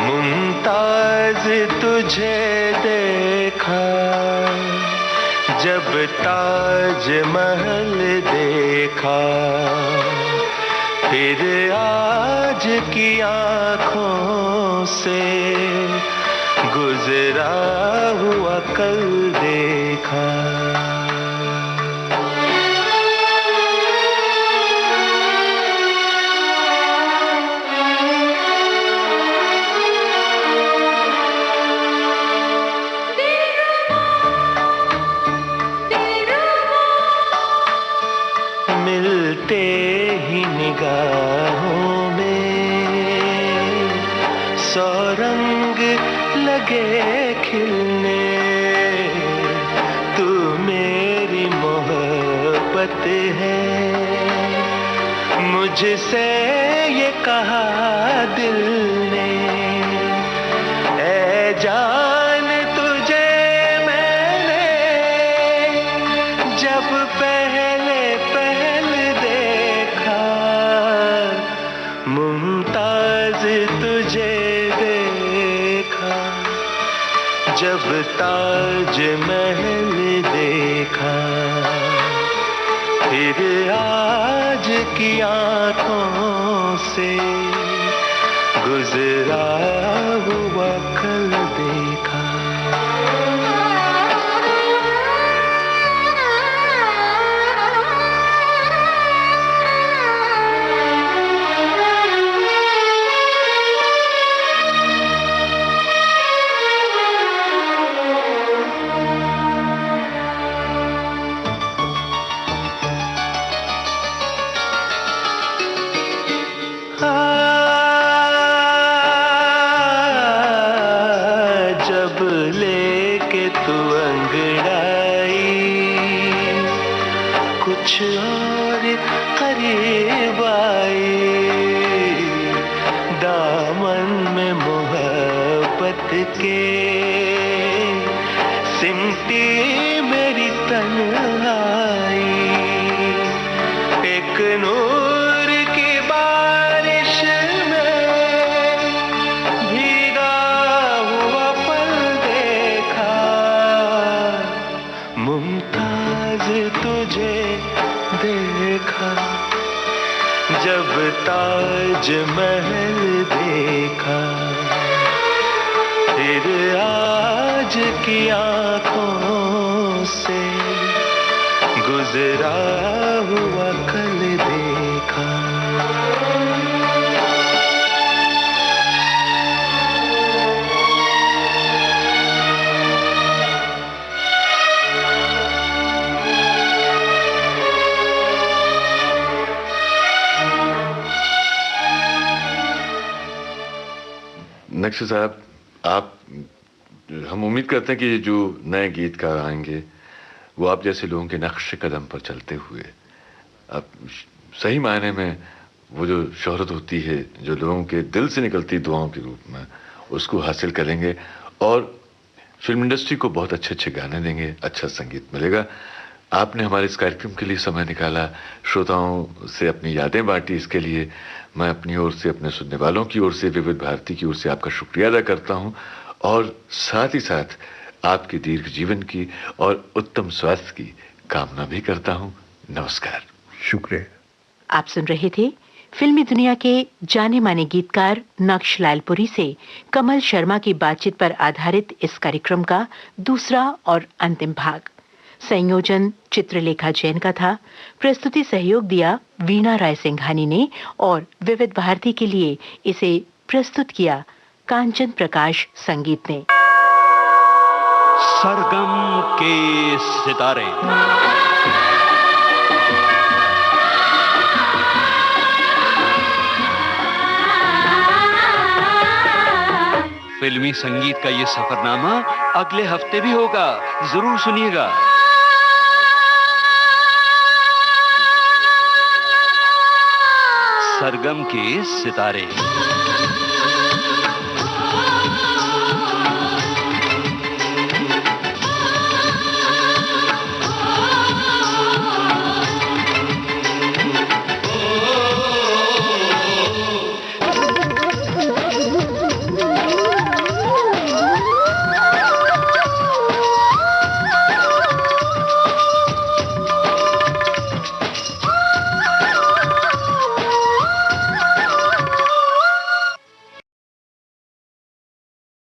मुमताज तुझे देखा जब ताजमहल देखा, फिर आज की आँखों से गुजरा हुआ कल देखा। निगाहों में सौ रंग लगे खिलने, तू मेरी मोहब्बत है, मुझसे ये कहा दिल ने। ऐ जान तुझे मैंने जब पहले देखा, मुमताज तुझे जब ताज महल देखा, फिर आज की आंखों से गुजरा हुआ कल देखा। जब लेके तू अंगड़ाई, कुछ और करीब आई, दामन में मोहब्बत के सिमटी मेरी तन्हाई। एक नूर की बारिश में भीगा हुआ पल देखा, मुमताज तुझे देखा, जब ताज महल देखा, फिर आज की आंखों से गुजरा हुआ कल देखा। नक्शे साहब, हम उम्मीद करते हैं कि जो नए गीतकार आएंगे वो आप जैसे लोगों के नक्शे कदम पर चलते हुए अब सही मायने में वो जो शोहरत होती है, जो लोगों के दिल से निकलती दुआओं के रूप में, उसको हासिल करेंगे और फिल्म इंडस्ट्री को बहुत अच्छे अच्छे गाने देंगे, अच्छा संगीत मिलेगा। आपने हमारे इस कार्यक्रम के लिए समय निकाला, श्रोताओं से अपनी यादें बांटी, इसके लिए मैं अपनी ओर से, अपने सुनने वालों की ओर से, विविध भारती की ओर से आपका शुक्रिया अदा करता हूं और साथ ही साथ आपके दीर्घ जीवन की और उत्तम स्वास्थ्य की कामना भी करता हूं। नमस्कार। शुक्रिया। आप सुन रहे थे फिल्मी दुनिया के जाने माने गीतकार नक्श लालपुरी से कमल शर्मा की बातचीत पर आधारित इस कार्यक्रम का दूसरा और अंतिम भाग। संयोजन चित्रलेखा जैन का था। प्रस्तुति सहयोग दिया वीणा राय सिंघानी ने और विविध भारती के लिए इसे प्रस्तुत किया कांचन प्रकाश संगीत ने। सरगम के सितारे। फिल्मी संगीत का ये सफरनामा अगले हफ्ते भी होगा, जरूर सुनिएगा। सरगम के सितारे।